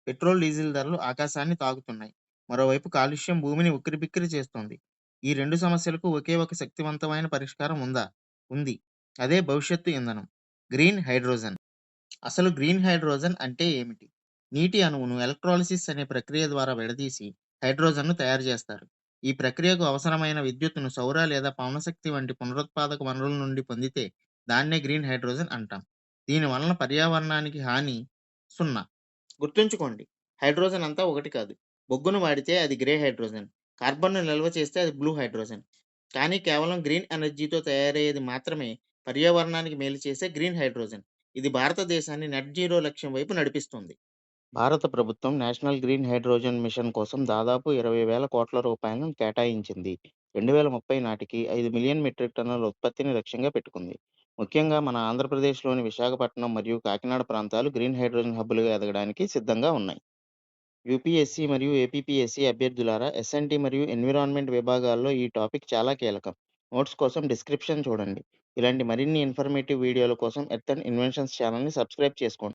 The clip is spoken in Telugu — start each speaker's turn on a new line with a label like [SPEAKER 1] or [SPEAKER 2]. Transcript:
[SPEAKER 1] పెట్రోల్, డీజిల్ ధరలు ఆకాశాన్ని తాకుతున్నాయి. మరోవైపు కాలుష్యం భూమిని ఉక్కిరిబిక్కిరి చేస్తోంది. ఈ 2 సమస్యలకు ఒకే ఒక శక్తివంతమైన పరిష్కారం ఉందా? ఉంది. అదే భవిష్యత్తు ఇంధనం. Green hydrogen. అసలు గ్రీన్ హైడ్రోజన్ అంటే ఏమిటి? నీటి అణువును ఎలక్ట్రాలిసిస్ అనే ప్రక్రియ ద్వారా విడదీసి హైడ్రోజన్‌ను తయారు చేస్తారు. ఈ ప్రక్రియకు అవసరమైన విద్యుత్తును సౌర లేదా పవనశక్తి వంటి పునరుత్పాదక వనరుల నుండి పొందితే దాన్నే గ్రీన్ హైడ్రోజన్ అంటాం. దీని వలన పర్యావరణానికి హాని సున్నా. గుర్తుంచుకోండి, హైడ్రోజన్ అంతా ఒకటి కాదు. బొగ్గును వాడితే అది గ్రే హైడ్రోజన్. కార్బన్‌ను నిల్వ చేస్తే అది బ్లూ హైడ్రోజన్. కానీ కేవలం గ్రీన్ ఎనర్జీతో తయారయ్యేది మాత్రమే పర్యావరణానికి మేలు చేసే గ్రీన్ హైడ్రోజన్. ఇది భారతదేశాన్ని నెట్ జీరో లక్ష్యం వైపు నడిపిస్తుంది. భారత ప్రభుత్వం నేషనల్ గ్రీన్ హైడ్రోజన్ మిషన్ కోసం దాదాపు 20,000 కోట్ల రూపాయలను కేటాయించింది. 2030 నాటికి 5 మిలియన్ మెట్రిక్ టన్నుల ఉత్పత్తిని లక్ష్యంగా పెట్టుకుంది. ముఖ్యంగా మన ఆంధ్రప్రదేశ్‌లోని విశాఖపట్నం మరియు కాకినాడ ప్రాంతాలు గ్రీన్ హైడ్రోజన్ హబ్బులుగా ఎదగడానికి సిద్ధంగా ఉన్నాయి. యూపీఎస్సీ మరియు ఏపీపీఎస్సీ అభ్యర్థులారా, ఎస్ఎన్టీ మరియు ఎన్విరాన్మెంట్ విభాగాల్లో ఈ టాపిక్ చాలా కీలకం. నోట్స్ కోసం డిస్క్రిప్షన్ చూడండి. ఇలాంటి మరిన్ని ఇన్ఫర్మేటివ్ వీడియోల కోసం ఎర్త్ అండ్ ఇన్వెన్షన్స్ ఛానల్‌ని సబ్స్క్రైబ్ చేసుకోండి.